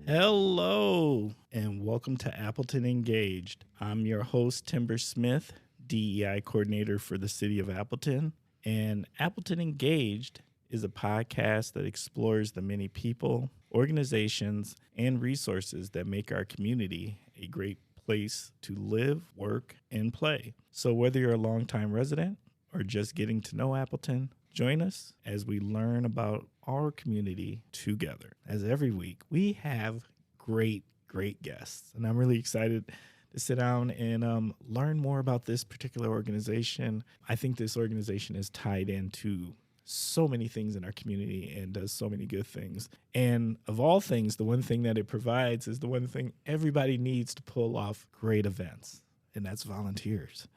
Hello, and welcome to Appleton Engaged. I'm your host, Timber Smith, DEI coordinator for the city of Appleton. And Appleton Engaged is a podcast that explores the many people, organizations, and resources that make our community a great place to live, work, and play. So whether you're a longtime resident or just getting to know Appleton, join us as we learn about our community together. As every week, we have great guests, and I'm really excited to sit down and learn more about this particular organization. I think this organization is tied into so many things in our community and does so many good things. And of all things, the one thing that it provides is the one thing everybody needs to pull off great events, and that's volunteers.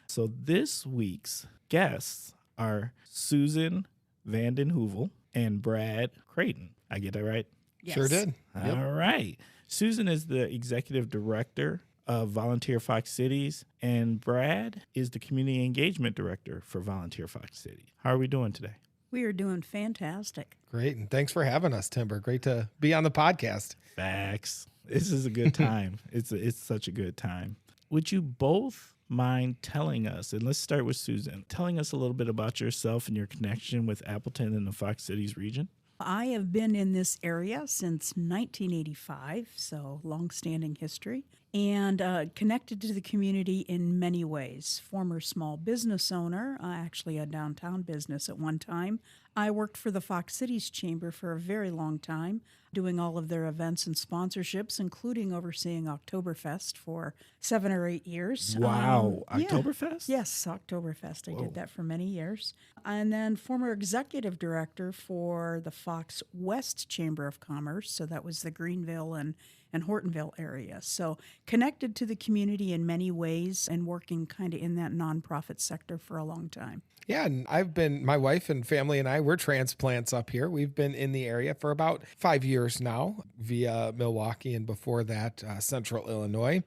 So this week's guests are Susan Vanden Heuvel and Brad Creighton. I get that right? Yes. Sure did. Yep. All right. Susan is the executive director of Volunteer Fox Cities, and Brad is the community engagement director for Volunteer Fox City. How are we doing today? We are doing fantastic. Great. And thanks for having us, Timber. Great to be on the podcast. Facts. This is a good time. It's such a good time. Would you both mind telling us, and let's start with Susan, telling us a little bit about yourself and your connection with Appleton and the Fox Cities region? I have been in this area since 1985, so long-standing history, and connected to the community in many ways. Former small business owner, actually a downtown business at one time. I worked for the Fox Cities Chamber for a very long time, doing all of their events and sponsorships, including overseeing Oktoberfest for 7 or 8 years. Wow. Yeah. Oktoberfest? Yes, Oktoberfest. I Whoa. did that for many years. And then former executive director for the Fox West Chamber of Commerce. So that was the Greenville and Hortonville area. So connected to the community in many ways and working kind of in that nonprofit sector for a long time. Yeah, and my wife and family and I, we're transplants up here. We've been in the area for about 5 years now via Milwaukee, and before that, Central Illinois.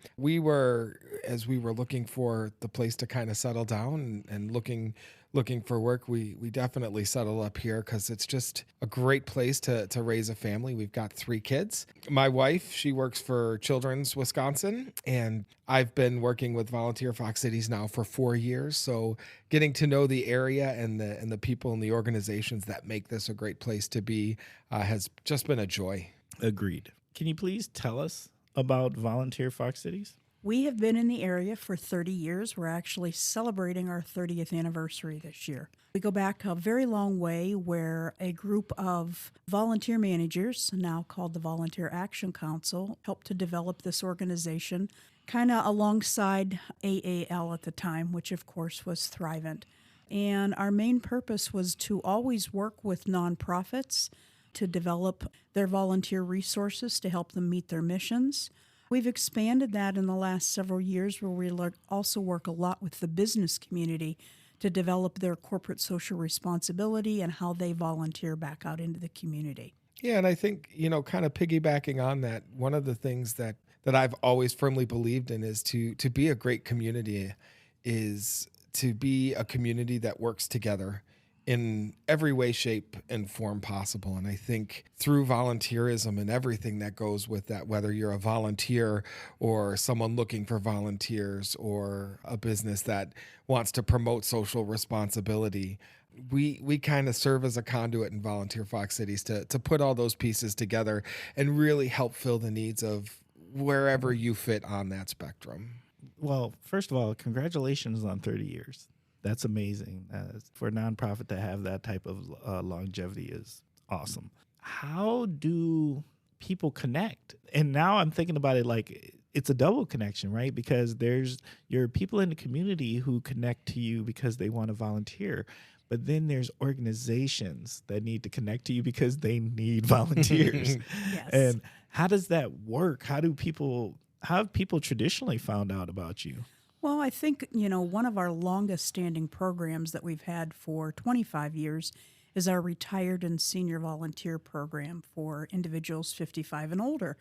As we were looking for the place to kind of settle down and looking for work, we definitely settled up here because it's just a great place to raise a family. We've got 3 kids. My wife, she works for Children's Wisconsin, and I've been working with Volunteer Fox Cities now for 4 years. So getting to know the area and the people and the organizations that make this a great place to be has just been a joy. Agreed. Can you please tell us about Volunteer Fox Cities? We have been in the area for 30 years. We're actually celebrating our 30th anniversary this year. We go back a very long way where a group of volunteer managers, now called the Volunteer Action Council, helped to develop this organization kind of alongside AAL at the time, which of course was Thrivent. And our main purpose was to always work with nonprofits to develop their volunteer resources to help them meet their missions. We've expanded that in the last several years where we also work a lot with the business community to develop their corporate social responsibility and how they volunteer back out into the community. Yeah, and I think, kind of piggybacking on that, one of the things that I've always firmly believed in is to be a great community is to be a community that works together in every way, shape, and form possible. And I think through volunteerism and everything that goes with that, whether you're a volunteer or someone looking for volunteers or a business that wants to promote social responsibility, we kind of serve as a conduit in Volunteer Fox Cities to put all those pieces together and really help fill the needs of wherever you fit on that spectrum. Well, first of all, congratulations on 30 years. That's amazing. For a nonprofit to have that type of longevity is awesome. How do people connect? And now I'm thinking about it like it's a double connection, right? Because there's your people in the community who connect to you because they want to volunteer. But then there's organizations that need to connect to you because they need volunteers. Yes. And how does that work? How have people traditionally found out about you? Well, I think, one of our longest standing programs that we've had for 25 years is our retired and senior volunteer program for individuals 55 and older.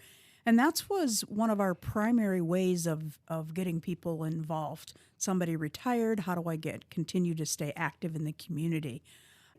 And that was one of our primary ways of getting people involved. Somebody retired, how do I continue to stay active in the community?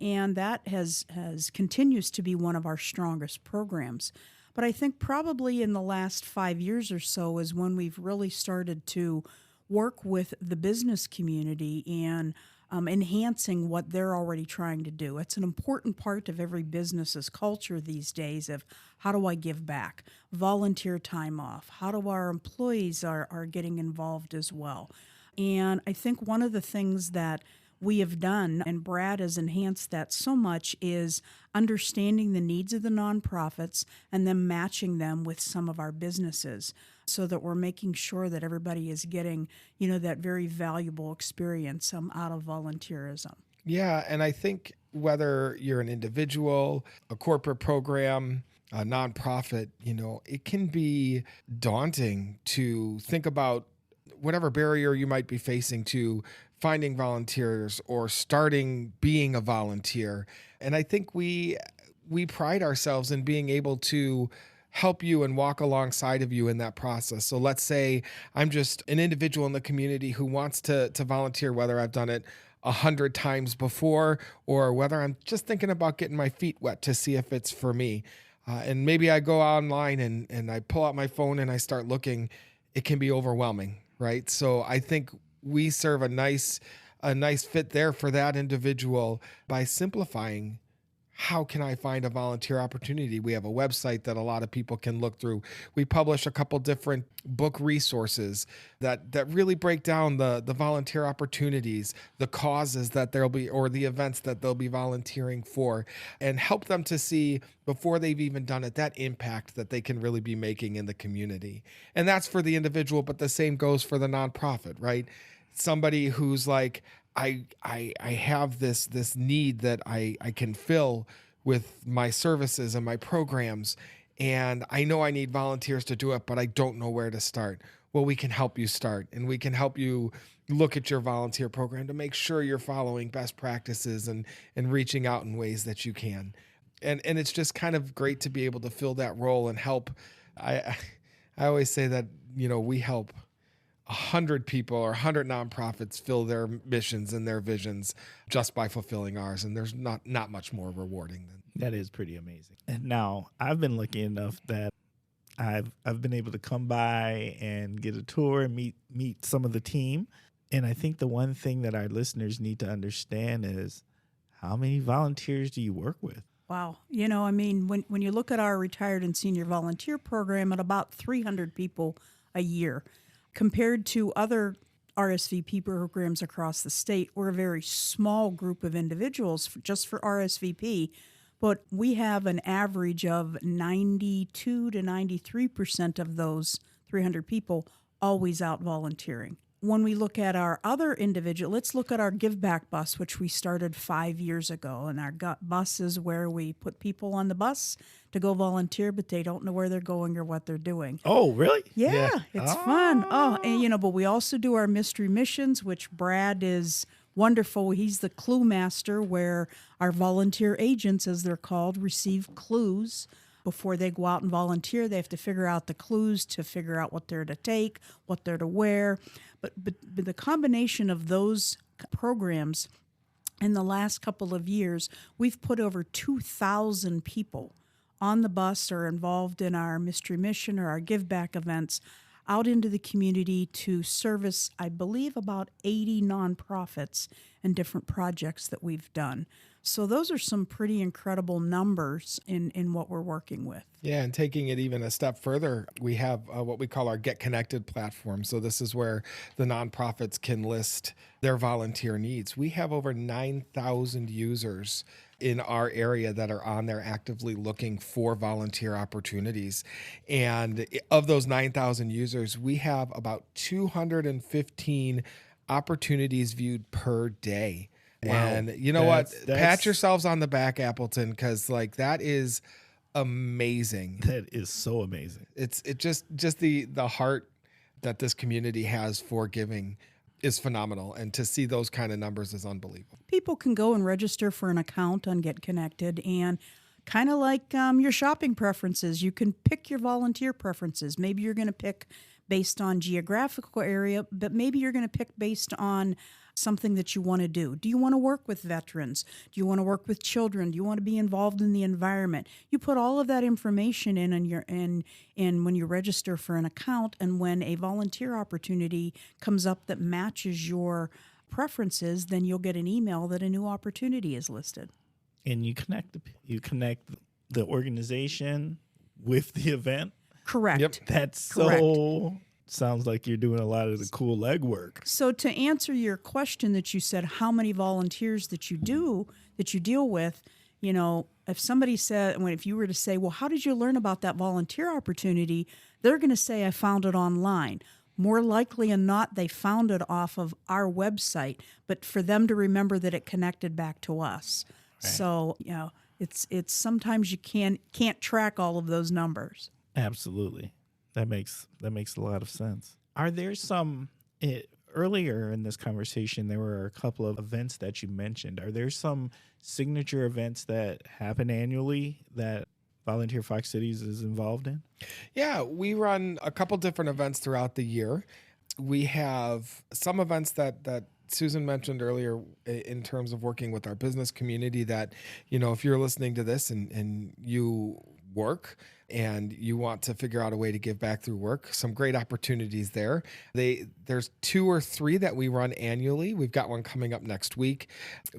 And that has continues to be one of our strongest programs. But I think probably in the last 5 years or so is when we've really started to work with the business community and enhancing what they're already trying to do. It's an important part of every business's culture these days of how do I give back? Volunteer time off. How do our employees are getting involved as well? And I think one of the things that we have done, and Brad has enhanced that so much, is understanding the needs of the nonprofits and then matching them with some of our businesses so that we're making sure that everybody is getting, that very valuable experience out of volunteerism. Yeah, and I think whether you're an individual, a corporate program, a nonprofit, it can be daunting to think about whatever barrier you might be facing to finding volunteers or starting being a volunteer. And I think we pride ourselves in being able to help you and walk alongside of you in that process. So let's say I'm just an individual in the community who wants to volunteer, whether I've done it 100 times before or whether I'm just thinking about getting my feet wet to see if it's for me. And maybe I go online and I pull out my phone and I start looking. It can be overwhelming, right? So I think we serve a nice fit there for that individual by simplifying. How can I find a volunteer opportunity? We have a website that a lot of people can look through. We publish a couple different book resources that really break down the volunteer opportunities, the causes that there'll be, or the events that they'll be volunteering for, and help them to see before they've even done it, that impact that they can really be making in the community. And that's for the individual, but the same goes for the nonprofit, right? Somebody who's like, I have this need that I can fill with my services and my programs, and I know I need volunteers to do it, but I don't know where to start. Well, we can help you start, and we can help you look at your volunteer program to make sure you're following best practices and reaching out in ways that you can. And it's just kind of great to be able to fill that role and help. I always say that, we help 100 people or 100 nonprofits fill their missions and their visions just by fulfilling ours. And there's not much more rewarding than that. Is pretty amazing. And now I've been lucky enough that I've been able to come by and get a tour and meet some of the team. And I think the one thing that our listeners need to understand is how many volunteers do you work with? Wow. When you look at our retired and senior volunteer program, at about 300 people a year. Compared to other RSVP programs across the state, we're a very small group of individuals just for RSVP, but we have an average of 92 to 93% of those 300 people always out volunteering. When we look at our other individual, let's look at our Give Back bus, which we started 5 years ago. And our bus is where we put people on the bus to go volunteer, but they don't know where they're going or what they're doing. Oh, really? Yeah. It's fun. Oh, and but we also do our mystery missions, which Brad is wonderful. He's the clue master, where our volunteer agents, as they're called, receive clues. Before they go out and volunteer, they have to figure out the clues to figure out what they're to take, what they're to wear. But the combination of those programs in the last couple of years, we've put over 2,000 people on the bus or involved in our mystery mission or our give back events out into the community to service, I believe, about 80 nonprofits and different projects that we've done. So those are some pretty incredible numbers in what we're working with. Yeah, and taking it even a step further, we have what we call our Get Connected platform. So this is where the nonprofits can list their volunteer needs. We have over 9,000 users in our area that are on there actively looking for volunteer opportunities. And of those 9,000 users, we have about 215 opportunities viewed per day. Wow. And you know what? Pat yourselves on the back, Appleton, because that is amazing. That is so amazing. It just the heart that this community has for giving is phenomenal. And to see those kind of numbers is unbelievable. People can go and register for an account on Get Connected, and kind of like your shopping preferences, you can pick your volunteer preferences. Maybe you're going to pick based on geographical area, but maybe you're going to pick based on something that you want to do. Do you want to work with veterans? Do you want to work with children? Do you want to be involved in the environment? You put all of that information in when you register for an account, and when a volunteer opportunity comes up that matches your preferences, then you'll get an email that a new opportunity is listed. And you connect the organization with the event. Correct. Yep. That's Correct. so sounds like you're doing a lot of the cool legwork. So to answer your question that you said, how many volunteers that you deal with, if somebody said, if you were to say, well, how did you learn about that volunteer opportunity? They're going to say, I found it online. More likely than not, they found it off of our website, but for them to remember that it connected back to us. Right. So, it's sometimes you can't track all of those numbers. Absolutely. That makes a lot of sense. Are there some earlier in this conversation, there were a couple of events that you mentioned. Are there some signature events that happen annually that Volunteer Fox Cities is involved in? Yeah, we run a couple different events throughout the year. We have some events that Susan mentioned earlier in terms of working with our business community that, if you're listening to this and you work and you want to figure out a way to give back through work, some great opportunities there. There's 2 or 3 that we run annually. We've got one coming up next week,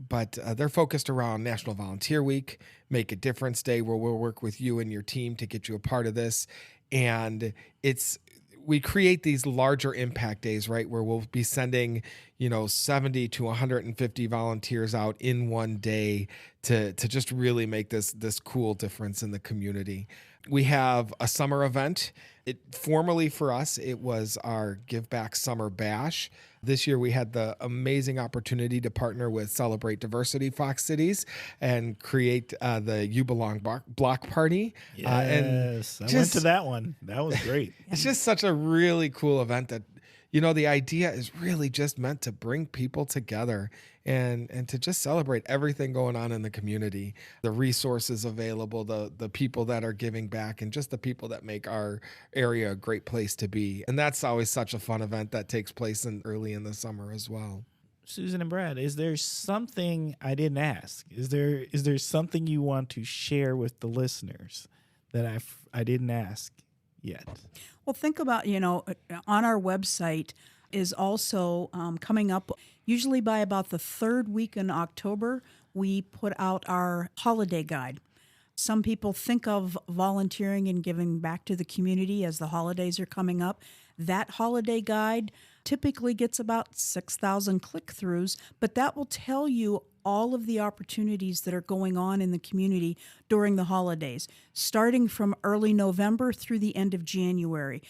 but they're focused around National Volunteer Week, Make a Difference Day, where we'll work with you and your team to get you a part of this. And we create these larger impact days, right, where we'll be sending, 70 to 150 volunteers out in one day to just really make this cool difference in the community. We have a summer event. Formerly for us, it was our Give Back Summer Bash. This year, we had the amazing opportunity to partner with Celebrate Diversity Fox Cities and create the You Belong Block Party. Yes, I went to that one. That was great. It's just such a really cool event that, the idea is really just meant to bring people together and to just celebrate everything going on in the community, the resources available, the people that are giving back, and just the people that make our area a great place to be. And that's always such a fun event that takes place early in the summer as well. Susan and Brad, is there something I didn't ask? Is there something you want to share with the listeners that I didn't ask yet? Well, think about, on our website is also coming up, usually by about the 3rd week in October, we put out our holiday guide. Some people think of volunteering and giving back to the community as the holidays are coming up. That holiday guide typically gets about 6,000 click-throughs, but that will tell you all of the opportunities that are going on in the community during the holidays, starting from early November through the end of January.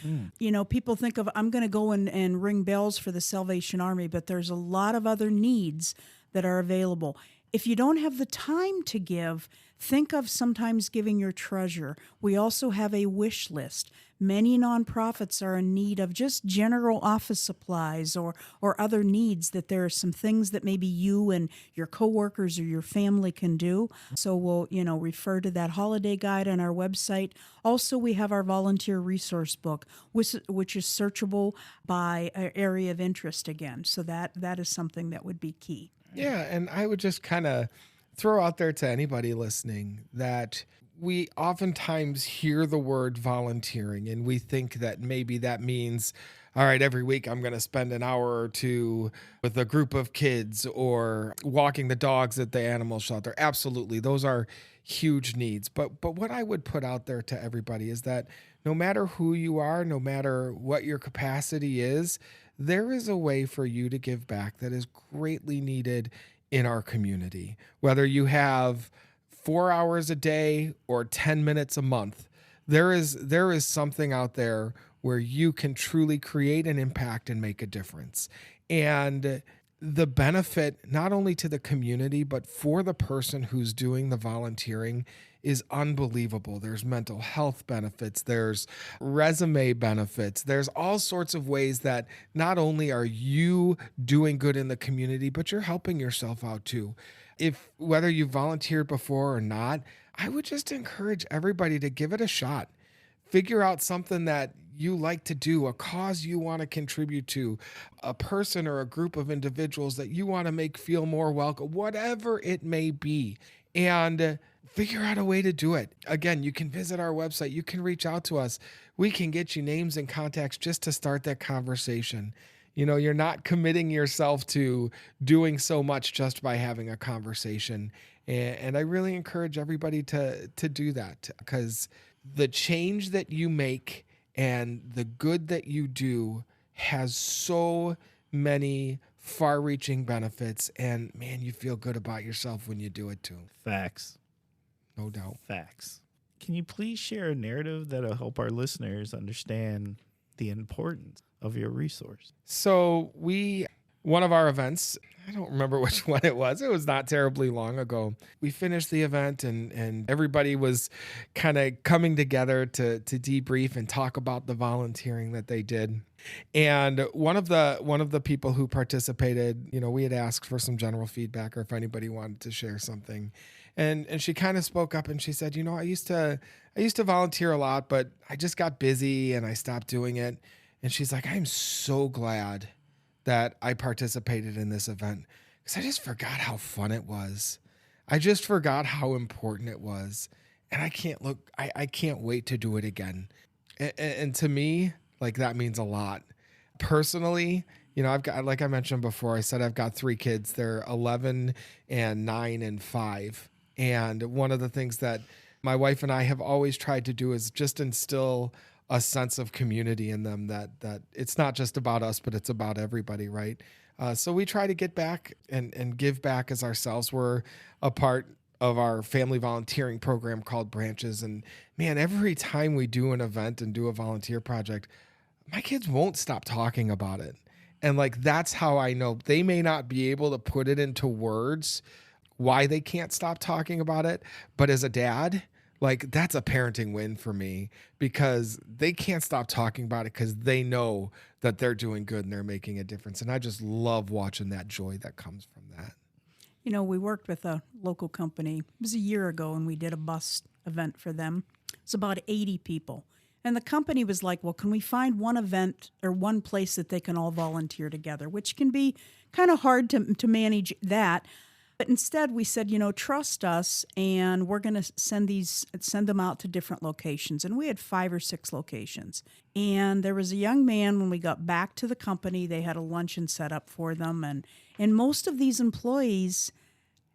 People think of, I'm going to go and ring bells for the Salvation Army, but there's a lot of other needs that are available. If you don't have the time to give, think of sometimes giving your treasure. We also have a wish list. Many nonprofits are in need of just general office supplies or other needs, that there are some things that maybe you and your coworkers or your family can do. So we'll, refer to that holiday guide on our website. Also, we have our volunteer resource book, which is searchable by area of interest again. So that is something that would be key. Yeah, and I would just kind of throw out there to anybody listening that we oftentimes hear the word volunteering and we think that maybe that means, all right, every week I'm going to spend an hour or 2 with a group of kids or walking the dogs at the animal shelter. Absolutely, those are huge needs. But what I would put out there to everybody is that no matter who you are, no matter what your capacity is, there is a way for you to give back that is greatly needed in our community. Whether you have 4 hours a day or 10 minutes a month, there is something out there where you can truly create an impact and make a difference. And the benefit, not only to the community, but for the person who's doing the volunteering, is unbelievable. There's mental health benefits, there's resume benefits, there's all sorts of ways that not only are you doing good in the community, but you're helping yourself out too. Whether you volunteered before or not, I would just encourage everybody to give it a shot. Figure out something that you like to do, a cause you want to contribute to, a person or a group of individuals that you want to make feel more welcome, whatever it may be. And figure out a way to do it. Again, you can visit our website. You can reach out to us. We can get you names and contacts just to start that conversation. You're not committing yourself to doing so much just by having a conversation. And I really encourage everybody to do that, because the change that you make and the good that you do has so many far-reaching benefits. And man, you feel good about yourself when you do it too. Facts. No doubt. Facts. Can you please share a narrative that'll help our listeners understand the importance of your resource? So one of our events, I don't remember which one it was not terribly long ago. We finished the event and everybody was kind of coming together to debrief and talk about the volunteering that they did. And one of the people who participated, we had asked for some general feedback or if anybody wanted to share something. And she kind of spoke up and she said, I used to volunteer a lot, but I just got busy and I stopped doing it. And she's like, I'm so glad that I participated in this event because I just forgot how fun it was. I just forgot how important it was. And I can't wait to do it again. And to me, like, that means a lot. Personally, I've got, like I mentioned before, I said I've got 3 kids. They're 11 and 9 and 5. And one of the things that my wife and I have always tried to do is just instill a sense of community in them, that it's not just about us, but it's about everybody, right? So we try to get back and give back as ourselves. We're a part of our family volunteering program called Branches. And man, every time we do an event and do a volunteer project, my kids won't stop talking about it. And like, that's how I know they may not be able to put it into words why they can't stop talking about it. But as a dad, like, that's a parenting win for me, because they can't stop talking about it because they know that they're doing good and they're making a difference. And I just love watching that joy that comes from that. We worked with a local company. It was a year ago, and we did a bus event for them. It's about 80 people. And the company was like, well, can we find one event or one place that they can all volunteer together, which can be kind of hard to manage that. But instead, we said, trust us, and we're going to send them out to different locations. And we had 5 or 6 locations. And there was a young man, when we got back to the company, they had a luncheon set up for them. And most of these employees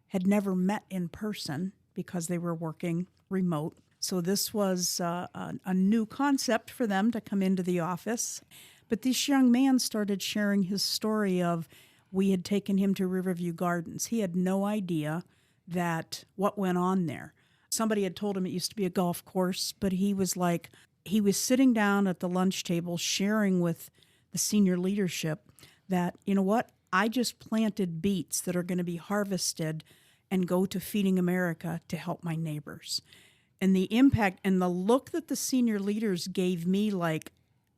had never met in person because they were working remote. So this was a new concept for them to come into the office. But this young man started sharing his story of, we had taken him to Riverview Gardens. He had no idea that what went on there. Somebody had told him it used to be a golf course, but he was sitting down at the lunch table sharing with the senior leadership that, I just planted beets that are going to be harvested and go to Feeding America to help my neighbors. And the impact and the look that the senior leaders gave me, like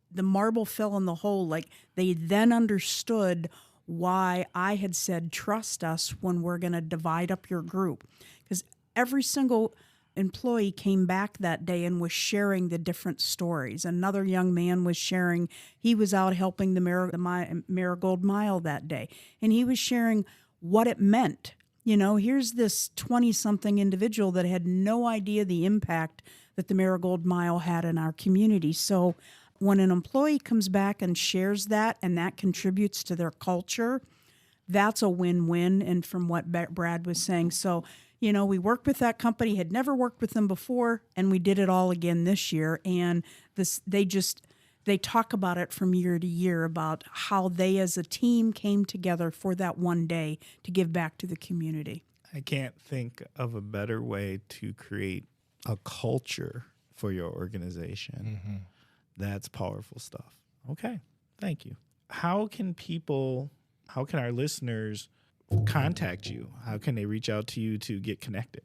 the marble fell in the hole, like they then understood why I had said, trust us when we're going to divide up your group. Because every single employee came back that day and was sharing the different stories. Another young man was sharing, he was out helping the Marigold Mile that day. And he was sharing what it meant. Here's this 20-something individual that had no idea the impact that the Marigold Mile had in our community. So when an employee comes back and shares that, and that contributes to their culture, that's a win-win. And from what Brad was saying, so, we worked with that company, had never worked with them before, and we did it all again this year. And they talk about it from year to year about how they as a team came together for that one day to give back to the community. I can't think of a better way to create a culture for your organization. Mm-hmm. That's powerful stuff. Okay. Thank you. How can our listeners contact you? How can they reach out to you to get connected?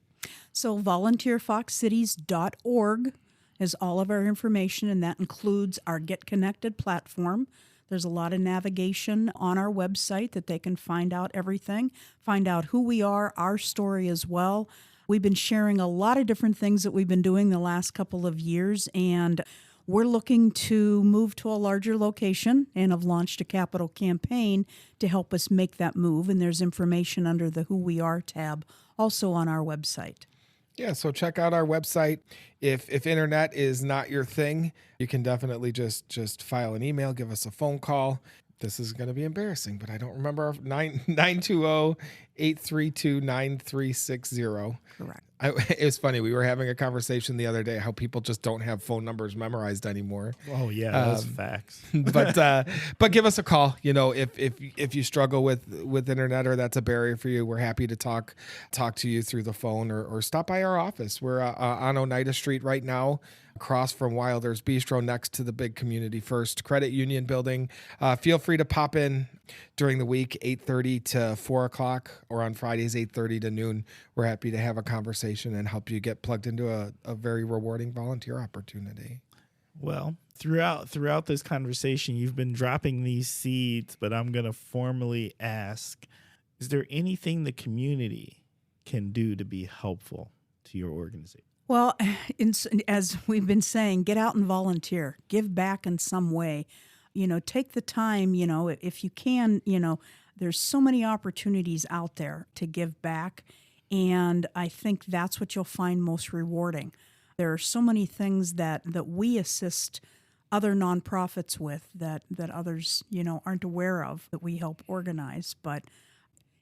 So volunteerfoxcities.org is all of our information, and that includes our Get Connected platform. There's a lot of navigation on our website that they can find out everything, find out who we are, our story as well. We've been sharing a lot of different things that we've been doing the last couple of years, and We're looking to move to a larger location and have launched a capital campaign to help us make that move. And there's information under the Who We Are tab also on our website. Yeah, so check out our website. If internet is not your thing, you can definitely just file an email, give us a phone call. This is going to be embarrassing, but I don't remember our 920-832-9360. Correct. It was funny. We were having a conversation the other day how people just don't have phone numbers memorized anymore. Oh yeah, that's facts. But give us a call. If you struggle with internet or that's a barrier for you, we're happy to talk to you through the phone or stop by our office. We're on Oneida Street right now, across from Wilder's Bistro, next to the big Community First Credit Union building. Feel free to pop in during the week, 8:30 to 4 o'clock, or on Fridays, 8:30 to noon. We're happy to have a conversation and help you get plugged into a very rewarding volunteer opportunity. Well, throughout this conversation, you've been dropping these seeds, but I'm going to formally ask, is there anything the community can do to be helpful to your organization? Well, as we've been saying, get out and volunteer, give back in some way. Take the time, if you can, there's so many opportunities out there to give back. And I think that's what you'll find most rewarding. There are so many things that we assist other nonprofits with that others, aren't aware of, that we help organize. But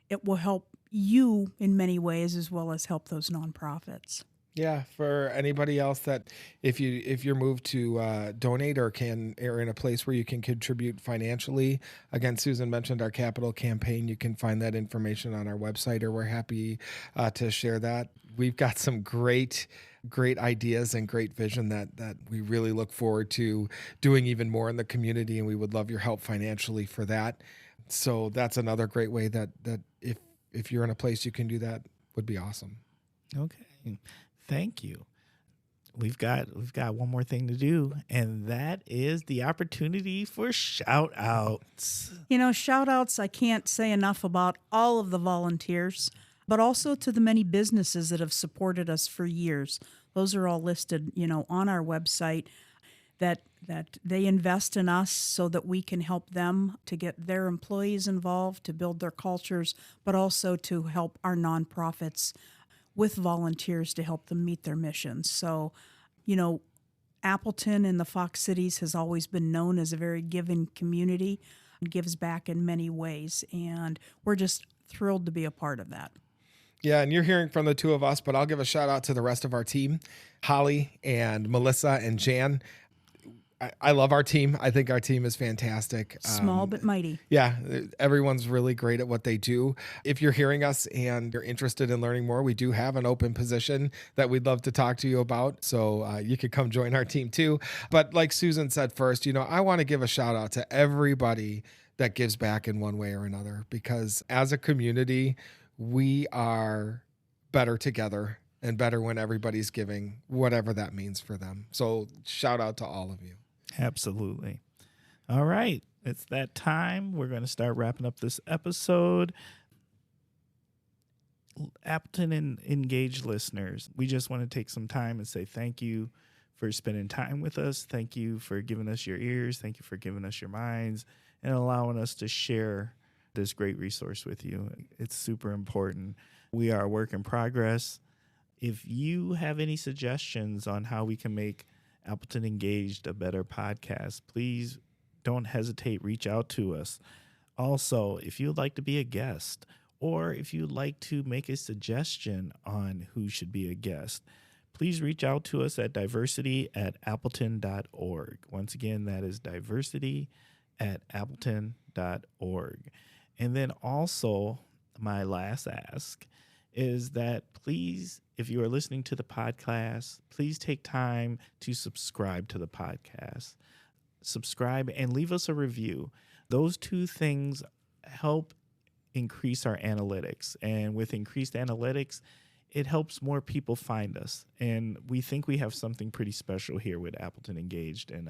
it will help you in many ways as well as help those nonprofits. Yeah, for anybody else that if you're moved to donate or in a place where you can contribute financially, again, Susan mentioned our capital campaign. You can find that information on our website, or we're happy to share that. We've got some great ideas and great vision that we really look forward to doing even more in the community, and we would love your help financially for that. So that's another great way that if you're in a place you can do that, would be awesome. Okay. Thank you. We've got one more thing to do, and that is the opportunity for shout outs. Shout outs, I can't say enough about all of the volunteers, but also to the many businesses that have supported us for years. Those are all listed, on our website, that they invest in us so that we can help them to get their employees involved, to build their cultures, but also to help our nonprofits with volunteers to help them meet their missions. So, Appleton and the Fox Cities has always been known as a very giving community and gives back in many ways. And we're just thrilled to be a part of that. Yeah, and you're hearing from the two of us, but I'll give a shout out to the rest of our team, Holly and Melissa and Jan. I love our team. I think our team is fantastic. Small but mighty. Yeah, everyone's really great at what they do. If you're hearing us and you're interested in learning more, we do have an open position that we'd love to talk to you about. So you could come join our team too. But like Susan said first, I want to give a shout out to everybody that gives back in one way or another, because as a community, we are better together and better when everybody's giving, whatever that means for them. So shout out to all of you. Absolutely. All right. It's that time. We're going to start wrapping up this episode. Appleton and Engage listeners, we just want to take some time and say thank you for spending time with us. Thank you for giving us your ears. Thank you for giving us your minds and allowing us to share this great resource with you. It's super important. We are a work in progress. If you have any suggestions on how we can make Appleton Engaged a better podcast, please don't hesitate. Reach out to us. Also, if you'd like to be a guest, or if you'd like to make a suggestion on who should be a guest, please reach out to us at diversity@appleton.org. Once again, that is diversity@appleton.org. And then also, my last ask is that please, if you are listening to the podcast, please take time to subscribe to the podcast. Subscribe and leave us a review. Those two things help increase our analytics. And with increased analytics, it helps more people find us. And we think we have something pretty special here with Appleton Engaged. And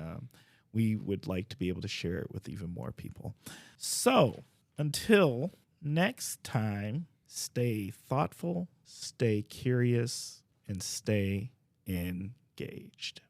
we would like to be able to share it with even more people. So until next time, stay thoughtful, stay curious, and stay engaged.